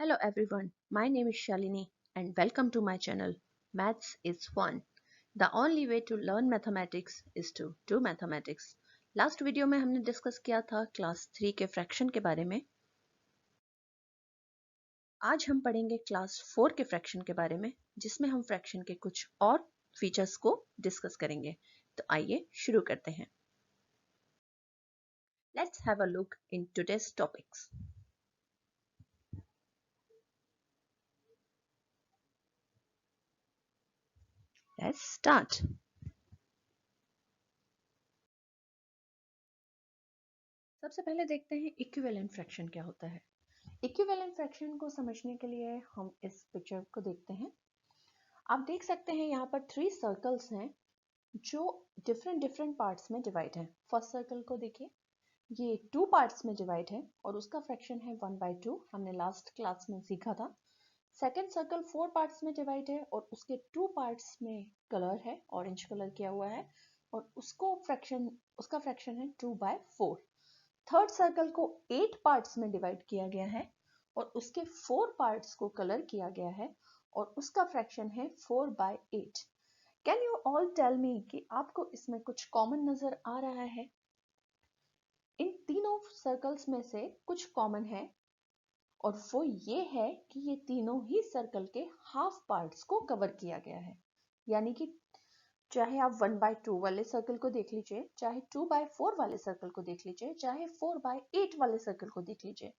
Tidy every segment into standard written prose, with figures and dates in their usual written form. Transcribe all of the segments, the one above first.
Hello everyone, my name is Shalini and welcome to my channel Maths is Fun. The only way to learn mathematics is to do mathematics. Last video में हमने discuss किया था class 3 के fraction के बारे में। आज हम पढ़ेंगे क्लास 4 के फ्रैक्शन के बारे में, जिसमें हम फ्रैक्शन के कुछ और फीचर्स को डिस्कस करेंगे। तो आइए शुरू करते हैं। Let's have a look in today's topics. Let's start. सबसे पहले देखते हैं इक्विवेलेंट फ्रैक्शन क्या होता है। इक्विवेलेंट फ्रैक्शन को समझने के लिए हम इस पिक्चर को देखते हैं। आप देख सकते हैं यहाँ पर 3 सर्कल्स हैं जो डिफरेंट पार्ट्स में डिवाइड है। फर्स्ट सर्कल को देखिए, ये 2 पार्ट्स में डिवाइड है और उसका फ्रैक्शन है 1/2, हमने लास्ट क्लास में सीखा था। सेकेंड सर्कल 4 पार्ट्स में डिवाइड है और उसके 2 पार्ट्स में कलर है, ऑरेंज कलर किया हुआ है और उसका फ्रैक्शन है 2/4। थर्ड सर्कल को 8 पार्ट्स में डिवाइड किया गया है और उसके 4 पार्ट्स को कलर किया गया है और उसका फ्रैक्शन है 4/8। Can you all tell me कि आपको इसमें कुछ कॉमन नजर आ रहा है? इन तीनों सर्कल्स में से कुछ कॉमन है और वो ये है कि ये तीनों ही सर्कल के हाफ पार्ट्स को कवर किया गया है। यानी कि चाहे आप 1/2 वाले सर्कल को देख लीजिए, चाहे 2/4 वाले सर्कल को देख लीजिए, चाहे 4/8 वाले सर्कल को देख लीजिए,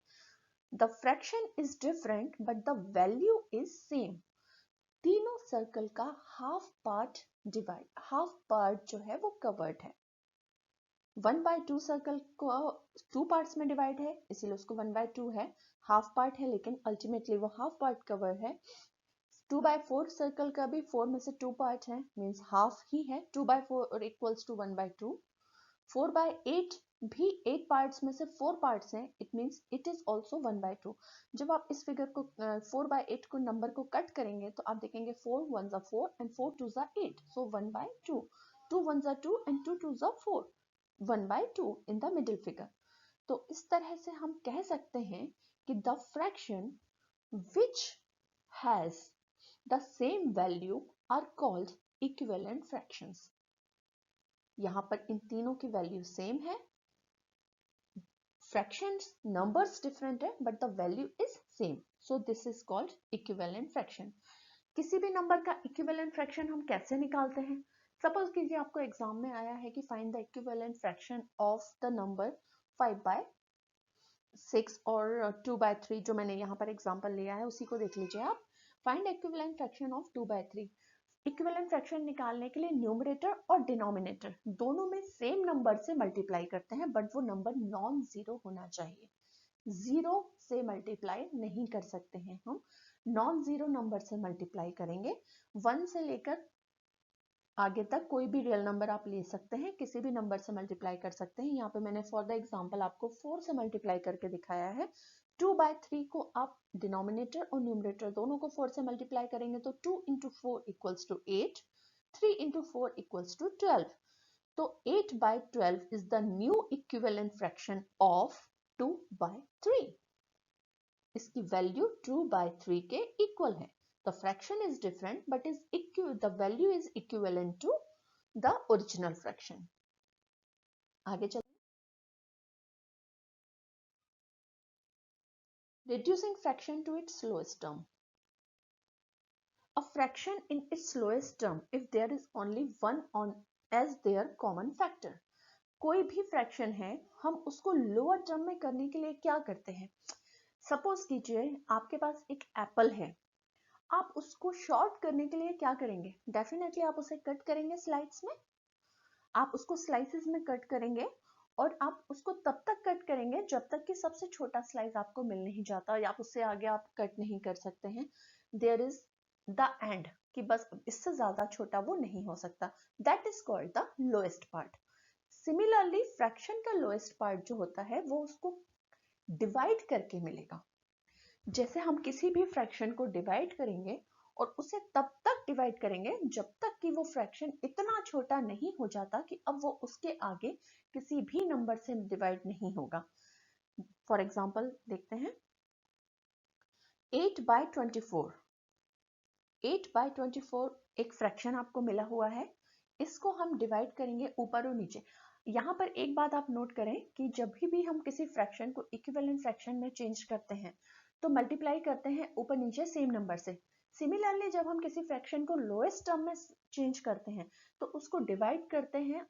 the fraction is different but the value is same. तीनों सर्कल का हाफ पार्ट जो है वो कवर्ड है। 1/2 सर्कल को 2 पार्ट्स में डिवाइड है, इसीलिए उसको 1/2 है, हाफ पार्ट है, लेकिन अल्टीमेटली वो हाफ पार्ट कवर है। 2/4 सर्कल का भी 4 में से 2 पार्ट है, मींस हाफ ही है। 2/4 इक्वल्स टू 1/2। 4/8 भी 8 पार्ट्स में से 4 पार्ट्स हैं, it means it is also 1/2। जब आप इस फिगर को 4/8 को नंबर को कट करेंगे तो आप देखेंगे 4 1 जा 4 एंड 4 2 जा 8, सो 1/2। 2 1 जा 2 एंड 2 2 जा 4, 1/2 इन द मिडिल फिगर। तो इस तरह से हम कह सकते हैं कि the fraction which has the same value are called equivalent fractions. यहां पर इन तीनों की वैल्यू सेम है, fractions numbers different है but the value is same, so this is called equivalent fraction. किसी भी नंबर का इक्विवेलेंट फ्रैक्शन हम कैसे निकालते हैं? सपोज कीजिए आपको एग्जाम में आया है कि find the equivalent fraction of the number 5/6 और 2/3, जो मैंने यहाँ पर एग्जांपल लिया है उसी को देख लीजिए आप। Find equivalent fraction of 2/3। Equivalent fraction निकालने के लिए न्यूमरेटर और डिनोमिनेटर दोनों में सेम नंबर से मल्टीप्लाई करते हैं, बट वो नंबर नॉन जीरो होना चाहिए। जीरो से मल्टीप्लाई नहीं कर सकते हैं हम, नॉन जीरो नंबर से मल्टीप्लाई करेंगे। 1 से लेकर आगे तक कोई भी रियल नंबर आप ले सकते हैं, किसी भी नंबर से मल्टीप्लाई कर सकते हैं। यहाँ पे मैंने फॉर द एग्जांपल आपको 4 से मल्टीप्लाई करके दिखाया है। 2/3 को आप डिनोमिनेटर और न्यूमरेटर दोनों को 4 से मल्टीप्लाई करेंगे तो 2 into 4 equals to 8, 3 into 4 equals to 12। तो 8/12 is the new equivalent fraction of 2/3। इसकी वैल्यू 2/3 के इक्वल है। The fraction is different but the value is equivalent to the original fraction. आगे चलते हैं। Reducing fraction to its lowest term. A fraction in its lowest term if there is only one on as their common factor. कोई भी fraction है, हम उसको lower term में करने के लिए क्या करते हैं? सपोज कीजिए आपके पास एक एप्पल है, आप उसको शॉर्ट करने के लिए क्या करेंगे? डेफिनेटली आप उसे कट करेंगे स्लाइड्स में, आप उसको स्लाइसेस में कट करेंगे और आप उसको तब तक कट करेंगे जब तक कि सबसे छोटा स्लाइस आपको मिल नहीं जाता या उससे आगे आप कट नहीं कर सकते हैं। देयर इज द एंड कि बस इससे ज्यादा छोटा वो नहीं हो सकता, that is called the lowest part. Similarly fraction का लोएस्ट पार्ट जो होता है वो उसको डिवाइड करके मिलेगा। जैसे हम किसी भी फ्रैक्शन को डिवाइड करेंगे और उसे तब तक डिवाइड करेंगे जब तक कि वो फ्रैक्शन इतना छोटा नहीं हो जाता कि अब वो उसके आगे किसी भी नंबर से डिवाइड नहीं होगा। फॉर एग्जांपल देखते हैं, 8/24 8/24 एक फ्रैक्शन आपको मिला हुआ है। इसको हम डिवाइड करेंगे ऊपर और नीचे। यहाँ पर एक बात आप नोट करें कि जब भी हम किसी फ्रैक्शन को इक्विवेलेंट फ्रैक्शन में चेंज करते हैं तो मल्टीप्लाई करते हैं ऊपर नीचे सेम नंबर से। सिमिलरली जब हम किसी फ्रैक्शन को लोएस्ट टर्म में चेंज करते हैं तो उसको डिवाइड करते हैं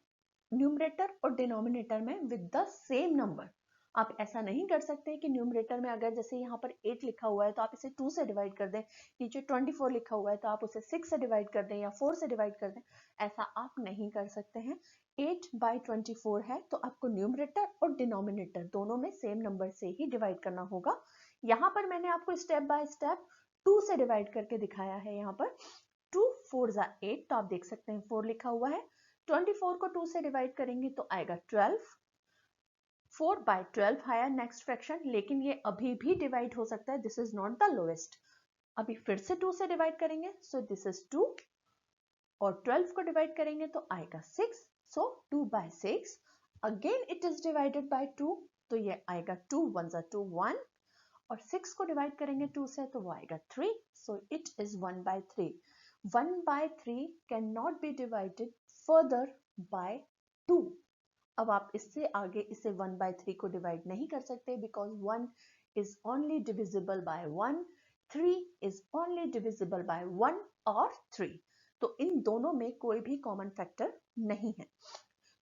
न्यूमरेटर और डिनोमिनेटर में विद द सेम नंबर। आप ऐसा नहीं कर सकते कि न्यूमरेटर में अगर जैसे यहाँ पर 8 लिखा हुआ है तो आप इसे 2 से डिवाइड कर दें, नीचे 24 लिखा हुआ है तो आप उसे 6 से डिवाइड कर दें या 4 से डिवाइड कर दें। ऐसा आप नहीं कर सकते हैं। 8/24 है तो आपको न्यूमरेटर और डिनोमिनेटर दोनों में सेम नंबर से ही डिवाइड करना होगा। यहाँ पर मैंने आपको स्टेप बाय स्टेप 2 से डिवाइड करके दिखाया है। यहाँ पर 2 4 8 तो आप देख सकते हैं 4 लिखा हुआ है। 24 को 2 से डिवाइड करेंगे तो आएगा 12। 4/12 आया नेक्स्ट फ्रैक्शन, लेकिन ये अभी भी डिवाइड हो सकता है। This is not the lowest. अभी फिर से 2 से डिवाइड करेंगे सो दिस इज 2 और 12 को डिवाइड करेंगे तो आएगा 6। सो 2/6 again it is divided by 2 तो ये आएगा 2 1 2 1 और 6 को डिवाइड करेंगे 2 से तो वो आएगा 3। So it is 1/3। 1/3 can not be divided further bye 2। अब आप इससे आगे इसे 1/3 को डिवाइड नहीं कर सकते because 1 is only divisible by 1, 3 is only divisible by 1 और 3। तो इन दोनों में कोई भी कॉमन फैक्टर नहीं है।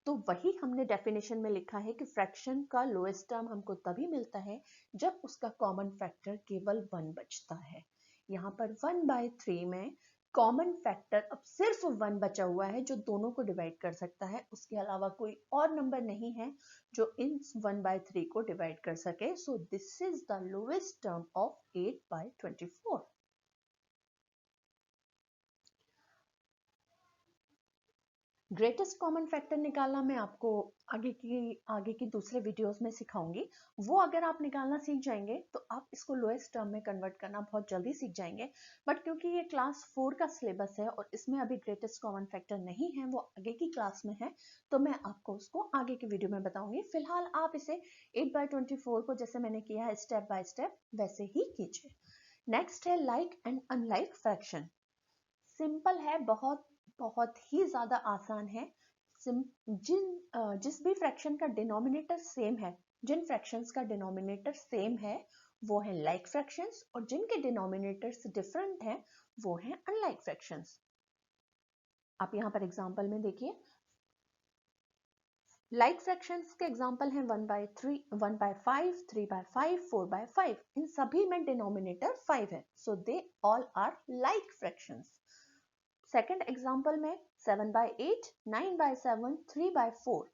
तो वही हमने डेफिनेशन में लिखा है कि फ्रैक्शन का लोएस्ट टर्म हमको तभी मिलता है जब उसका कॉमन फैक्टर केवल 1 बचता है। यहाँ पर 1/3 में कॉमन फैक्टर अब सिर्फ 1 बचा हुआ है जो दोनों को डिवाइड कर सकता है। उसके अलावा कोई और नंबर नहीं है जो इन 1/3 को डिवाइड कर सके। सो this is the lowest term of 8/24। Greatest common factor निकालना मैं आपको आगे की दूसरे वीडियोस में सिखाऊंगी। वो अगर आप निकालना सीख जाएंगे तो आप इसको लोएस्ट टर्म में कन्वर्ट करना बहुत जल्दी सीख जाएंगे। बट क्योंकि ये क्लास 4 का सिलेबस है और इसमें अभी ग्रेटेस्ट कॉमन फैक्टर नहीं है, वो आगे की क्लास में है, तो मैं आपको उसको आगे की वीडियो में बताऊंगी। फिलहाल आप इसे 8/24 को जैसे मैंने किया है स्टेप बाय स्टेप वैसे ही कीजिए। नेक्स्ट है like and unlike fraction. Simple है, बहुत बहुत ही ज्यादा आसान है। जिस भी फ्रैक्शन का डिनोमिनेटर सेम है, जिन फ्रैक्शंस का डिनोमिनेटर सेम है वो है लाइक फ्रैक्शंस और जिनके डिनोमिनेटर्स डिफरेंट हैं वो हैं अनलाइक फ्रैक्शंस। आप यहां पर एग्जांपल में देखिए, लाइक फ्रैक्शंस के एग्जांपल हैं 1/3, 1/5, 3/5, 4/5। इन सभी में डिनोमिनेटर 5 है, so they all are like fractions. Second example में 7/8, 9/7, 3/4।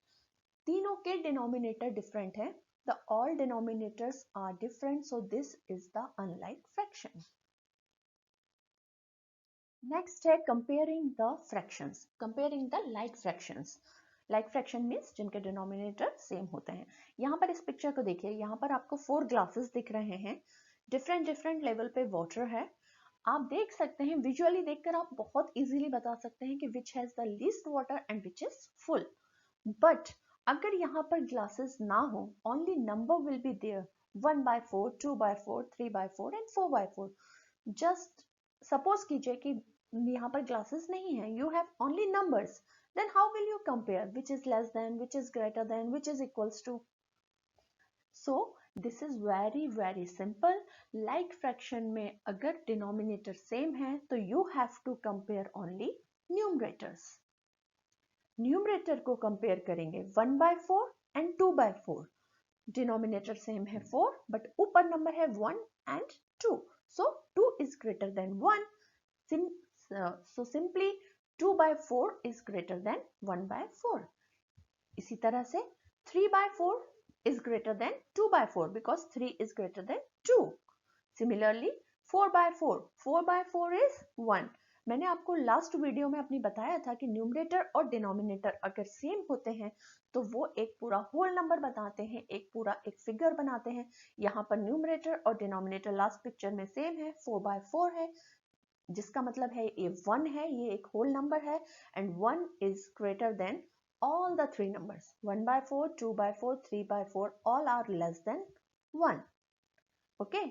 तीनों के डिनोमिनेटर डिफरेंट हैं। The all denominators are different, so this is the unlike fraction. Next है comparing the fractions, comparing the like fractions. Like fraction means जिनके denominator same होते हैं। यहाँ पर इस पिक्चर को देखिए, यहाँ पर आपको 4 ग्लासेस दिख रहे हैं। डिफरेंट डिफरेंट लेवल पे वाटर है। आप देख सकते हैं, विजुअली देखकर आप बहुत इजीली बता सकते हैं कि which has the least water and which is full. But अगर यहाँ पर ग्लासेस ना हो, only number will be there 1/4, 2/4, 3/4 and 4/4। Just suppose कीजिए कि यहाँ पर ग्लासेस नहीं है, you have only numbers, then how will you compare which is less than, which is greater than, which is equals to. So this is very very simple. Like fraction में अगर denominator same है तो you have to compare only numerators. Numerator को compare करेंगे 1/4 and 2/4। Denominator same है 4 but ऊपर number है 1 and 2, so 2 is greater then 1। so simply 2/4 is greater than 1/4. इसी तरह से 3/4 is greater than 2/4 because 3 is greater than 2. Similarly 4/4, 4/4 is 1. मैंने आपको लास्ट वीडियो में अपनी बताया था कि न्यूमरेटर और डिनोमिनेटर अगर सेम होते हैं तो वो एक पूरा होल नंबर बताते हैं, एक पूरा एक फिगर बनाते हैं। यहाँ पर न्यूमरेटर और डिनोमिनेटर लास्ट पिक्चर में सेम है, 4/4 है, जिसका मतलब है ये 1 है, ये एक होल नंबर है and 1 is greater than all the 3 numbers 1/4, 2/4, 3/4 all are less than 1. Okay,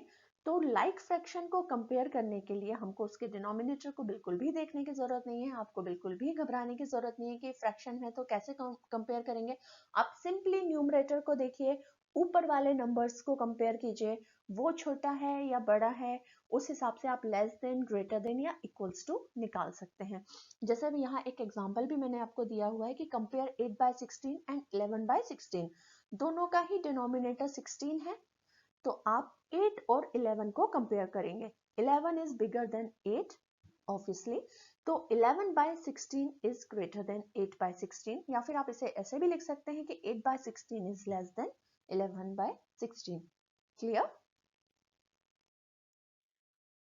तो लाइक फ्रैक्शन को कंपेयर करने के लिए हमको उसके डिनोमिनेटर को बिल्कुल भी देखने की जरूरत नहीं है, आपको बिल्कुल भी घबराने की जरूरत नहीं है कि फ्रैक्शन है तो कैसे कंपेयर करेंगे। आप सिंपली न्यूमरेटर को देखिए, ऊपर वाले नंबर्स को कंपेयर कीजिए, वो छोटा है या बड़ा है, उस हिसाब से आप लेस देन, ग्रेटर देन या इक्वल्स टू निकाल सकते हैं। जैसे अभी यहाँ एक एग्जांपल भी मैंने आपको दिया हुआ है कि कंपेयर 8/16 एंड 11/16, दोनों का ही डिनोमिनेटर 16 है, तो आप 8 और 11 को कंपेयर करेंगे। 11 इज बिगर देन 8 ऑब्वियसली, तो 11/16 इज ग्रेटर देन 8/16, या फिर आप इसे ऐसे भी लिख सकते हैं कि 8/16 इज लेस देन 11/16। क्लियर?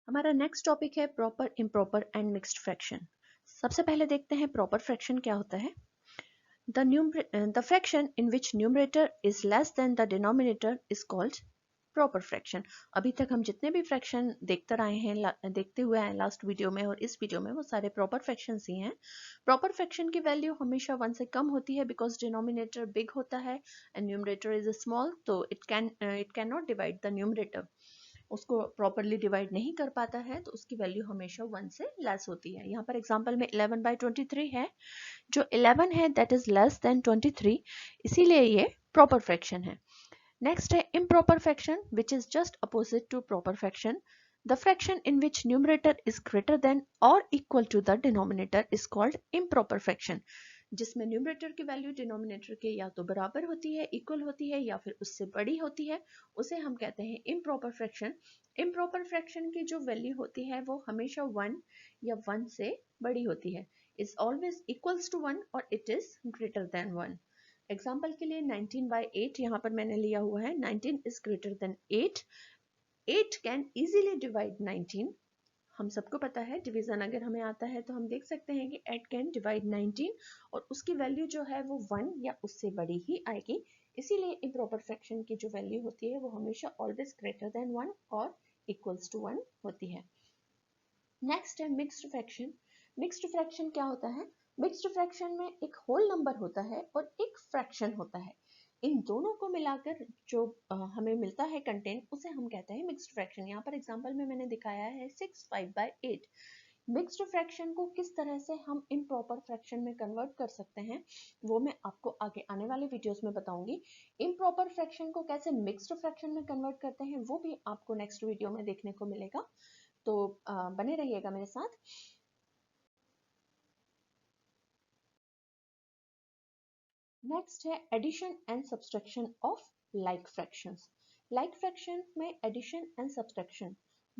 हमारा नेक्स्ट टॉपिक है proper, improper and mixed fraction. सबसे पहले देखते हैं प्रॉपर फ्रैक्शन क्या होता है। The fraction in which numerator is less than the denominator is called proper fraction. अभी तक हम जितने भी फ्रैक्शन देखते हुए आए लास्ट वीडियो में और इस वीडियो में, वो सारे प्रॉपर फ्रैक्शंस ही हैं। प्रॉपर फ्रैक्शन की वैल्यू हमेशा 1 से कम होती है बिकॉज डिनोमिनेटर बिग होता है एंड न्यूमरेटर इज स्मॉल, तो it can not divide the numerator, उसको प्रॉपरली डिवाइड नहीं कर पाता है, तो उसकी वैल्यू हमेशा 1 से लेस होती है। यहाँ पर एग्जांपल में 11/23 है, जो 11 है दैट इज लेस देन 23, इसीलिए ये प्रॉपर फ्रैक्शन है। Next है improper fraction, which is just opposite to proper fraction. The fraction in which numerator is greater than or equal to the denominator is called improper fraction. जिसमें numerator की value denominator के या तो बराबर होती है, इक्वल होती है, या फिर उससे बड़ी होती है, उसे हम कहते हैं इम्प्रॉपर फ्रैक्शन। इम्प्रॉपर फ्रैक्शन की जो वैल्यू होती है वो हमेशा 1 या 1 से बड़ी होती है, इज ऑलवेज इक्वल्स टू 1 और it is greater then 1। Example के लिए 19/8 यहाँ पर मैंने लिया हुआ है, 19 is greater then 8, 8 can easily divide 19। हम सबको पता है डिवीजन अगर हमें आता है तो हम देख सकते हैं कि 8 कैन डिवाइड 19 और उसकी वैल्यू जो है वो 1 या उससे बड़ी ही आएगी, इसीलिए इम्प्रॉपर फ्रैक्शन की जो वैल्यू होती है वो हमेशा ऑलवेज ग्रेटर देन 1 और इक्वल्स टू 1 होती है। नेक्स्ट है मिक्स्ड फ्रैक्शन। मिक्स्ड फ्रैक्शन क्या होता है? मिक्स्ड फ्रैक्शन में एक होल नंबर होता है और एक फ्रैक्शन होता है, इन दोनों को मिलाकर जो हमें मिलता है कंटेंट, उसे हम कहते हैं मिक्स्ड फ्रैक्शन। यहाँ पर एग्जांपल में मैंने दिखाया है 6/5/8। मिक्स्ड फ्रैक्शन को किस तरह से हम इम्प्रॉपर फ्रैक्शन में कन्वर्ट कर सकते हैं वो मैं आपको आगे आने वाले वीडियोस में बताऊंगी। इम्प्रॉपर फ्रैक्शन को कैसे मिक्स्ड फ्रैक्शन में कन्वर्ट करते हैं वो भी आपको नेक्स्ट वीडियो में देखने को मिलेगा, तो बने रहिएगा मेरे साथ। नेक्स्ट है addition and subtraction of like fractions. Like fraction में एडिशन एंड सब्सट्रैक्शन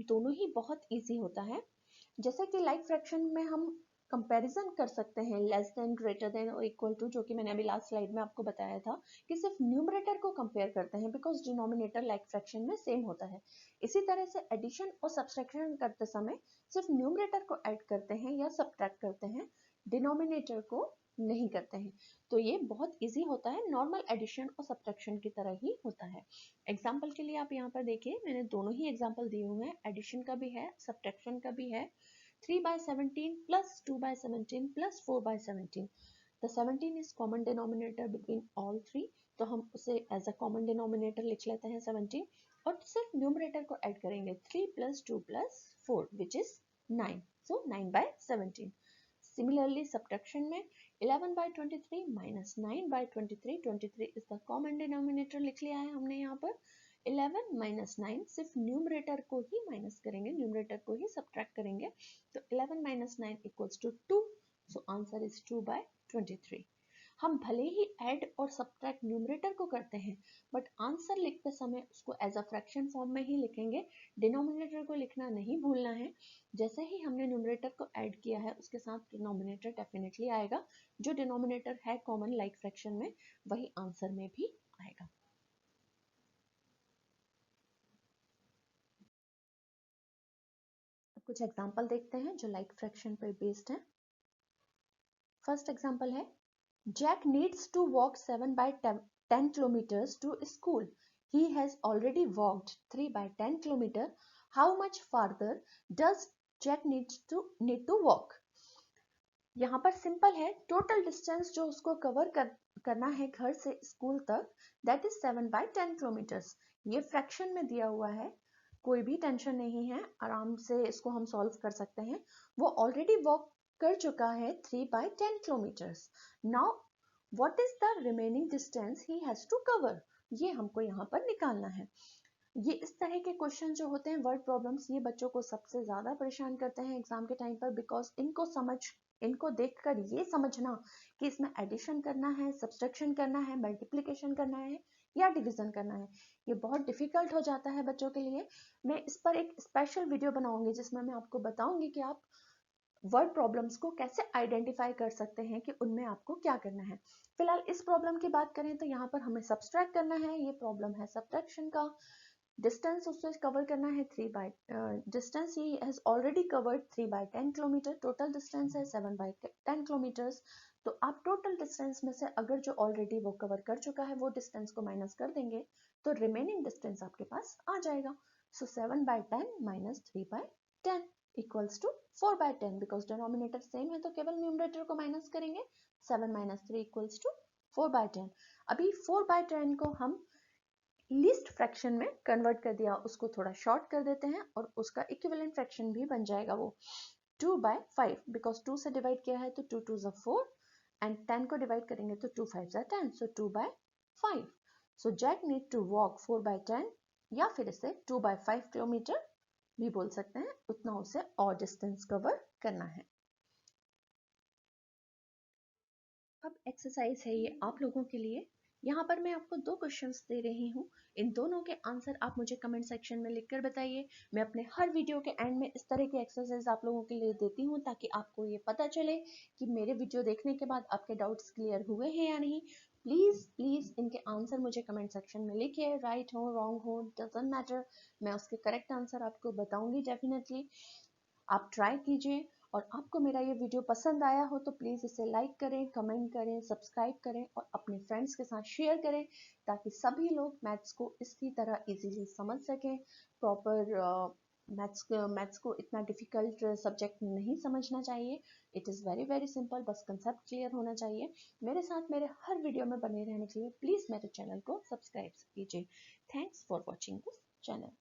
दोनों ही बहुत इजी होता है। जैसे कि लाइक फ्रैक्शन में हम कंपैरिजन कर सकते हैं लेस देन, ग्रेटर देन और इक्वल टू, जो कि मैंने अभी लास्ट स्लाइड में आपको बताया था कि सिर्फ न्यूमरेटर को कंपेयर करते हैं बिकॉज डिनोमिनेटर लाइक फ्रैक्शन में सेम होता है। इसी तरह से एडिशन और सब्सट्रैक्शन करते समय सिर्फ न्यूमरेटर को ऐड करते हैं या सब्ट्रैक्ट करते हैं, डिनोमिनेटर को नहीं करते हैं। तो ये बहुत इजी होता है, नॉर्मल एडिशन और सब्ट्रैक्शन की तरह ही होता है। एग्जाम्पल के लिए आप यहाँ पर देखिए, मैंने दोनों ही एग्जाम्पल दिए हुए हैं, एडिशन का भी है, सब्ट्रैक्शन का भी है। 3/17 plus 2/17 plus 4/17. The 17 is common denominator between all three, तो हम उसे एज अ कॉमन डिनोमिनेटर लिख लेते हैं 17, और सिर्फ न्यूमरेटर को ऐड करेंगे 3 plus 2 plus 4 which is 9, so 9/17. Similarly, subtraction में 11/23 minus 9/23, 23 is the common denominator लिख लिया है हमने यहाँ पर। 11 minus 9 सिर्फ न्यूमरेटर को ही माइनस करेंगे, न्यूमरेटर को ही सब्ट्रैक्ट करेंगे, तो 11 minus 9 equals to 2, so answer is 2/23। हम भले ही ऐड और सब्ट्रैक्ट न्यूमरेटर को करते हैं बट आंसर लिखते समय उसको एज अ फ्रैक्शन फॉर्म में ही लिखेंगे, डिनोमिनेटर को लिखना नहीं भूलना है। जैसे ही हमने न्यूमरेटर को ऐड किया है उसके साथ डिनोमिनेटर डेफिनेटली आएगा, जो डिनोमिनेटर है कॉमन लाइक फ्रैक्शन में वही आंसर में भी आएगा। अब कुछ एग्जांपल देखते हैं जो लाइक फ्रैक्शन पर बेस्ड है। फर्स्ट एग्जांपल है, Jack needs to walk 7/10 kilometers to school. He has already walked 3/10 kilometers. How much farther does Jack need to walk? यहाँ पर सिंपल है, टोटल डिस्टेंस जो उसको कवर करना है घर से स्कूल तक, दैट इज 7/10 किलोमीटर्स। ये फ्रैक्शन में दिया हुआ है, कोई भी टेंशन नहीं है, आराम से इसको हम सॉल्व कर सकते हैं। वो ऑलरेडी वॉक कर चुका है 3/10 kilometers. Now what is the remaining distance he has to cover, ये हमको यहाँ पर निकालना है। ये इस तरह के क्वेश्चन जो होते हैं वर्ड प्रॉब्लम्स, ये बच्चों को सबसे ज्यादा परेशान करते हैं एग्जाम के टाइम पर, बिकॉज इनको देखकर ये समझना कि इसमें एडिशन करना है, सब्सट्रैक्शन करना है, मल्टीप्लिकेशन करना है या डिवीजन करना है, ये बहुत डिफिकल्ट हो जाता है बच्चों के लिए। मैं इस पर एक स्पेशल वीडियो बनाऊंगी जिसमें मैं आपको बताऊंगी कि आप वर्ड प्रॉब्लम्स को कैसे आइडेंटिफाई कर सकते हैं कि उनमें आपको क्या करना है। फिलहाल इस प्रॉब्लम की बात करें तो यहाँ पर हमें सब्सट्रैक्ट करना है, ये प्रॉब्लम है सब्ट्रैक्शन का। डिस्टेंस उससे कवर करना है distance he has already covered 3/10 kilometre, total distance है 7/10 किलोमीटर्स। तो आप टोटल डिस्टेंस में से अगर जो ऑलरेडी वो कवर कर चुका है वो डिस्टेंस को माइनस कर देंगे तो रिमेनिंग डिस्टेंस आपके पास आ जाएगा। So 7/10 minus 3/10 equals to 4/10, because denominator same है तो केवल न्यूमरेटर को माइनस करेंगे। 7 माइनस 3 इक्वल्स टू 4/10। अभी 4/10 को हम लीस्ट फ्रैक्शन में कन्वर्ट कर दिया, उसको थोड़ा शॉर्ट कर देते हैं और उसका इक्विवेलेंट फ्रैक्शन भी बन जाएगा वो 2/5, बिकॉज 2 से डिवाइड किया है तो 2 2 ज़ा 4 एंड 10 को डिवाइड करेंगे तो 2 5 ज़ा 10, सो 2/5। सो जैक नीड टू वॉक 4/10 या फिर इसे 2/5 किलोमीटर भी बोल सकते हैं, उतना उसे और डिस्टेंस कवर करना है। अब एक्सरसाइज है ये आप लोगों के लिए। यहाँ पर मैं आपको 2 क्वेश्चंस दे रही हूँ, इन दोनों के आंसर आप मुझे कमेंट सेक्शन में लिखकर बताइए। मैं अपने हर वीडियो के एंड में इस तरह की एक्सरसाइज आप लोगों के लिए देती हूँ ताकि आपको ये पता चले कि मेरे वीडियो देखने के बाद आपके डाउट्स क्लियर हुए हैं या नहीं। प्लीज प्लीज इनके आंसर मुझे कमेंट सेक्शन में लिखिए, राइट हो रॉन्ग हो डजंट मैटर, मैं उसके करेक्ट आंसर आपको बताऊंगी डेफिनेटली। आप ट्राई कीजिए, और आपको मेरा ये वीडियो पसंद आया हो तो प्लीज़ इसे लाइक करें, कमेंट करें, सब्सक्राइब करें और अपने फ्रेंड्स के साथ शेयर करें ताकि सभी लोग मैथ्स को इसी तरह इजीली समझ सकें। प्रॉपर मैथ्स को इतना डिफिकल्ट सब्जेक्ट नहीं समझना चाहिए। It is very very simple, बस कंसेप्ट क्लियर होना चाहिए। मेरे साथ मेरे हर वीडियो में बने रहने के लिए प्लीज़ मेरे चैनल को सब्सक्राइब कीजिए। Thanks for watching this channel.